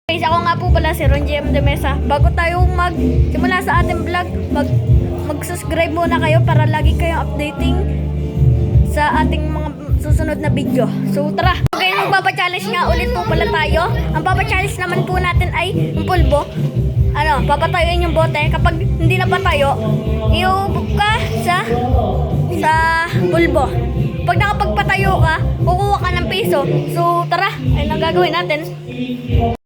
Guys, ako nga po pala si Ron GM de Mesa. Bago tayo magsimula sa ating vlog, mag-subscribe muna kayo para lagi kayong updating sa ating mga susunod na video. So tara! Okay, magpapa-challenge nga ulit po pala tayo. Ang papa-challenge naman po natin ay yung pulbo. Papatayuin yung bote. Kapag hindi na patayo, iubog ka sa pulbo. Pag nakapagpatayo ka, kukuha ka ng piso. So tara, ay nagagawin natin.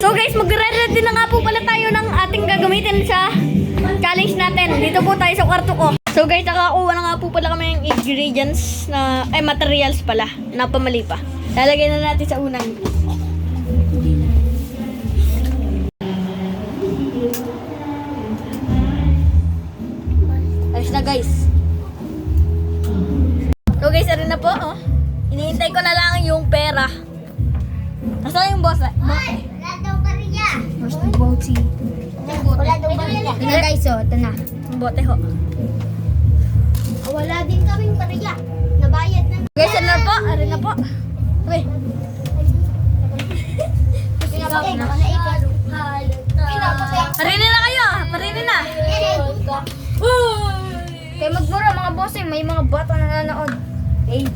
So guys, magre-ready na nga po pala tayo ng ating gagamitin sa challenge natin. Dito po tayo sa kwarto ko. So guys, nakakuha na nga po pala kami ng ingredients na, materials pala, na pamali pa. Lalagay na natin sa unang. Ayos na guys. So guys, arin na po, oh. Hinihintay ko na lang yung pera. Nasaan yung boss? Hoy! Wala daw bariya! Boss, the boaty. Wala daw bariya. Ito na guys, oh. Ito na. Yung bote, ho. Wala din kaming bariya. Nabayad na. Guys, ano na po? Arin na po. Okay. Parinin na kayo! Parinin na! Kaya magmura mga bossing, may mga bata na nanonood. Hey.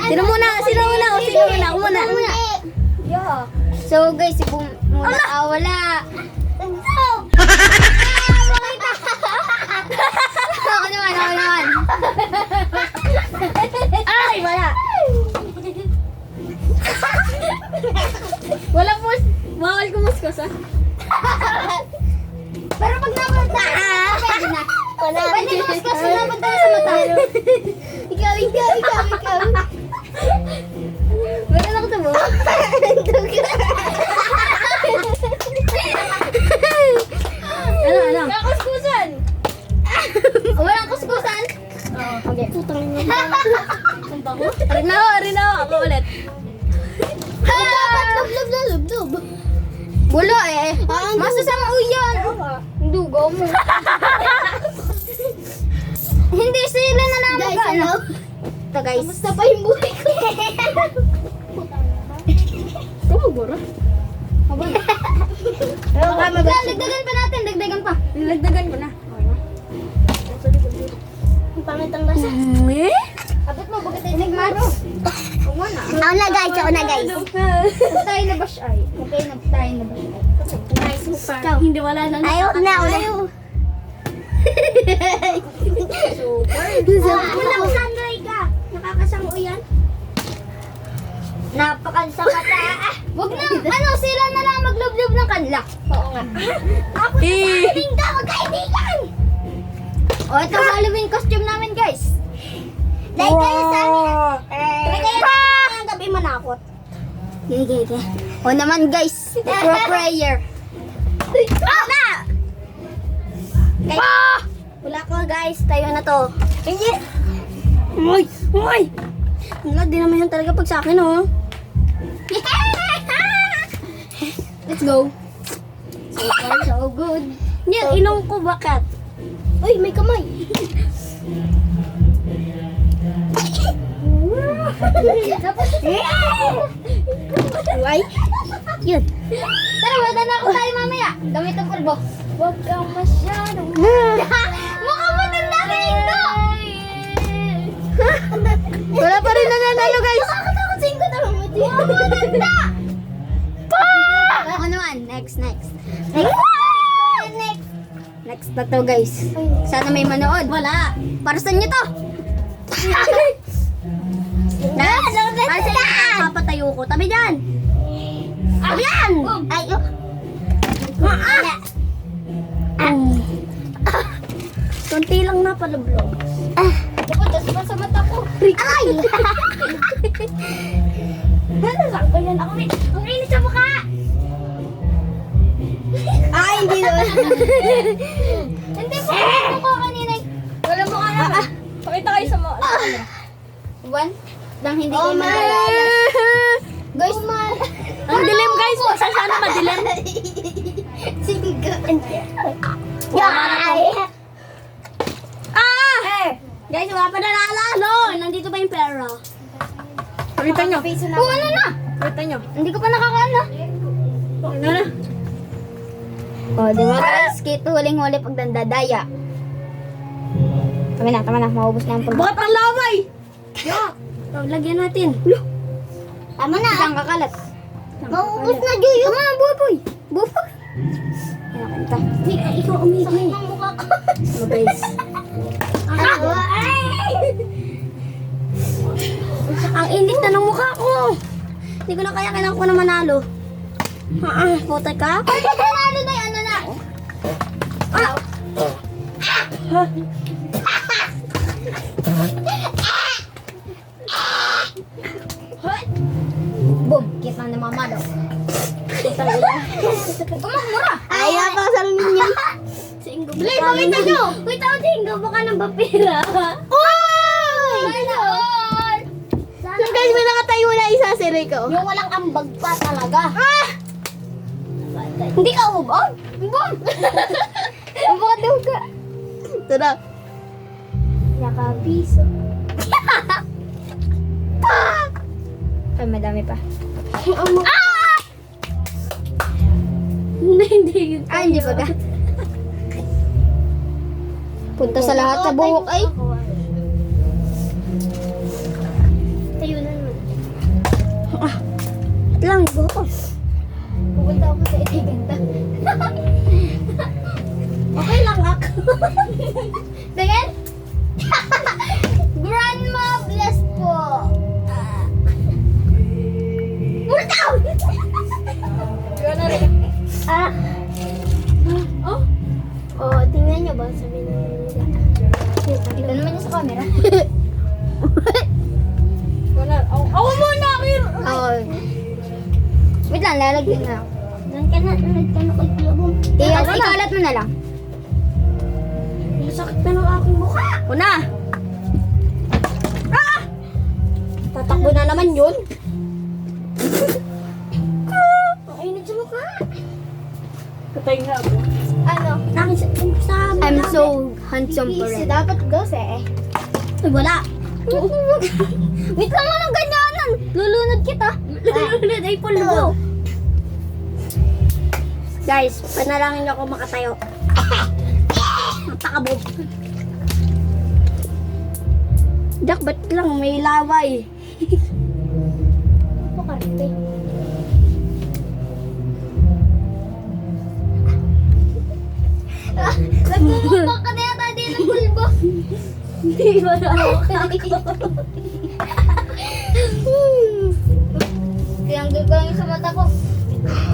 Sino muna? Sino muna? O sino muna? Ako muna. Yeah. So guys, si Boom muna. Wala. Ako naman. Ay, wala. Wala po. Bawal kumuskus, ha? Pero pag napunta, pwede na. Pwede kuskus na napunta sa mata. Ikaw. Wala na ako sa mo. Ano? Kakuskusan! Walang kuskusan? Oo. Okay. Putang ina. Arin na ako. Ako ulit. Dapat lub. Wala eh. Masasama uyan. Dugo mo. Hindi sila na lang mag-ano. Ito guys. Kamusta pa yung buhay ko? Ito magbura. Dagdagan pa natin, dagdagan pa. Nilagdagan ko na. Ang pangit ang lasa. Abot mo, bakit tayo nagmaro? Ako na guys. Tayo na ba siya? Okay na tayo na ba siya? Nice. Hindi wala na. Ayaw na. Wala ko sandoy ka. Nakakasango yan. Napakansang kata. Wag na, sila na lang maglublob ng kanla. Oo nga. Ako sa Halloween ka, magkaibigan! O, ito ang Halloween costume namin, guys. Like kayo sa amin. Try kayo natin ang gabi manakot. Okay. O naman, guys. For prayer. Na! Guys, wala ko, guys. Tayo na to. Hindi. Uy! Wala, di naman yan talaga pag sa akin, oh. Let's go. So far, so good. Yan, ilong ko bakit? Uy, may kamay. Why? Yun. Tara, wala na ako tayo mamaya. Gamit ang pulbo. Huwag kang masyadong... Mukha mo tanda ka ito! Wala pa rin nananalo, guys. Nakakatakot sa inyo. Mukha mo tanda! Ako naman. Next. Next na to, guys. Sana may manood. Wala. Para sa inyo to. Next. Papatayo ko. Tabi dyan. Tabi dyan. Ay, Kunti lang na pala, bro. Pupuntas pa sa mata ko. Ay! Nasaan ko yan? Ang init sa mukha! Ay, hindi naman. Hindi po ko kanina. Wala mo ka naman. Pakita kayo sa mga. One? Nang hindi kayo mag-alala. Guys, Ang dilim, guys. Sana madilim. Sinigaan. Guys, wala pa nanalo. Nandito pa yung pera. Pakita nyo. Ano na? Pakita nyo. Hindi ko pa nakakaano. Ano na? Oh, di ba guys? Kito huling-huli pag dandadaya. Tama na. Maubos na ang pulbo. Bakit ang laway? Lagyan natin. Tama na. Isang kakalat. Maubos na, Joy. Tama na, Buboy. Buboy. Kinakanta. Ikaw umihi. Sakit ng mukha ko. Ano guys? Ang init na ng mukha ko. Hindi ko na kaya kailangan ko na manalo. Puta ka? Ay, manalo na yan, ano na? Boom, kita na mamalo. Kumamura. Ay, napakasalunin niya. Singgo. Bilay, pakita nyo. Wait ako, Singgo. Baka ng bapira. Oy! Ganon! So guys, may nakatayo na isa si Rico. Yung walang ambag pa talaga. Hindi ka umubog? Umubog! Umubog daw ka. Tara. Nakabiso. Ay, madami pa. Hindi. Ah, hindi pa ka. Punta sa lahat sa buhok ay. Tayo na naman. Lang, buhok ko. Pupunta ako sa itiganda. Okay lang ako. Tingin? Grandma bless po. Murtaw! Oh? Oh, tingnan nyo ba? Sabihin na nila. Ito naman niya sa camera. Ako muna, Kir! Oo. Wait lang, lalagyan na ako. Doon ka na kay Kulabong. Ikalat mo na lang. Masakit na ng aking mukha. Una! Tatakbo na naman yun. Ang init sa mukha. Patay nga ako. Ano? I'm so handsome for it. Dapat gose eh. Ay, wala. Wait lang mo ng ganyanan. Lulunod kita. Lulunod ay pulbo. Guys, panalangin niyo ako makatayo. Napakabob. Jack, ba't lang may laway? Pakarte. Nagmumukbang ka na yata din ng pulbo. Hindi ba na ako? Kaya ang gagawin sa mata ko.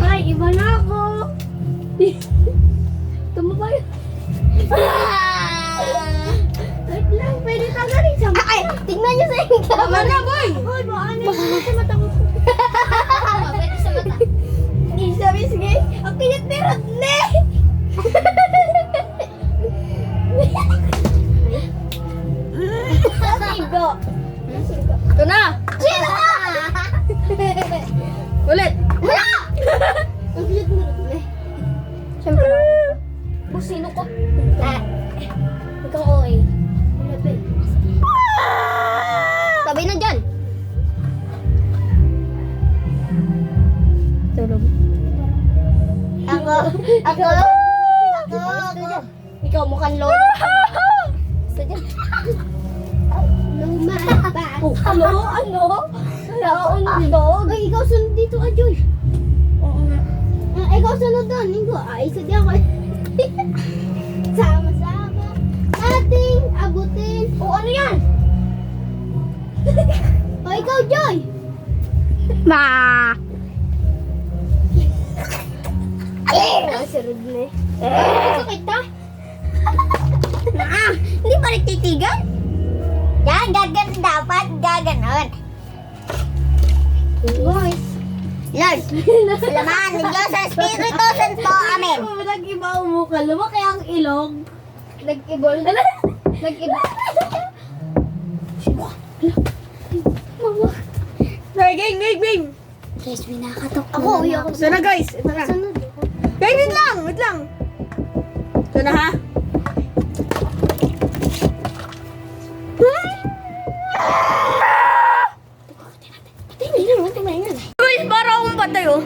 Ay, iba na ako. Tumabay. Wait lang, pwede tagalin sa mata. Ay, tignan niyo sa yung Tama camera. na, boy! Boy, baka ano yung sa mata ko? Pwede sa mata. Sabi, sige, ang kiyat ni Rodney! Sigo. Ito na! Sino? Ulit! Wala! Ang cute mo rin. Siyempre. Busino ko. Ikaw okay. Tabi na dyan. Tulog. Ako. Ikaw mukhang lolo. Gusto dyan. Lumaba. Oh, ano? Ano? Ano? Ay, ikaw sunod dito ka, Joy. Oo nga. Ikaw sunod doon. Linggo. Isa di ako. Sama-sama. Ating abutin. Oh, ano yan? O, ikaw, Joy. Ma! Sunod na eh. Sakit ka? Hindi pa rin titigan? Yan, gagan dapat. Gaganon. Guys. Lord, salamat ng Diyos sa Espiritu Santo. Amen. Nag-iba ang mukha. Lumaki ang ilong. Nag-ibol. Nag-ibol. Sorry, gang. Guys, may nakatok. Ako, uwi ako. Ito na, guys. Ito na. Sunod. Guys, wait lang. Ito na, ha? Guys, para akong patay, oh.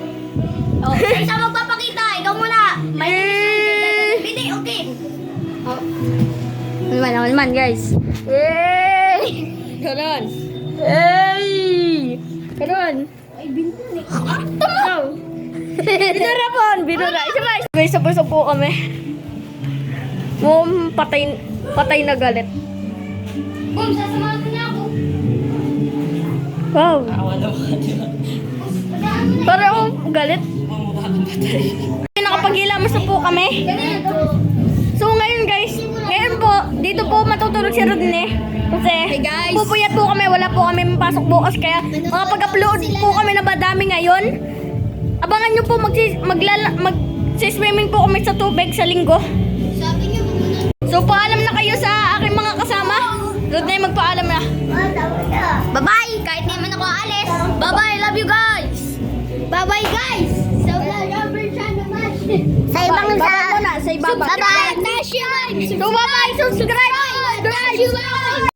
Oh, sama naman guys. Yay! Karon. Hey! Karon. Ay, binton eh. Go! Binura po! Binura! Guys, sabay-sabay po kami. Patay na galit. Boom, sasamahan mo niya ako. Wow! Pagkaan mo na. Para akong galit. Nakapag-ilamos na po kami. Ganito. So ngayon guys, ngayon po, dito po matutulog si Rodney. Kasi pupuyat po kami, wala po kami mapasok bukas. Kaya makapag-upload po kami na madami ngayon. Abangan nyo po mag-swimming po kami sa tubig sa linggo. Sabi niyo muna. So paalam na kayo sa aking mga kasama. Rodney, magpaalam na. Bye-bye! Kahit di man ako alis. Bye-bye! Love you guys! Bye-bye guys! Sa vlogger siya naman. Sa ibang Bye-bye muna, sa ibaba. Bye-bye! Dash you! So bye-bye, subscribe! Dash you!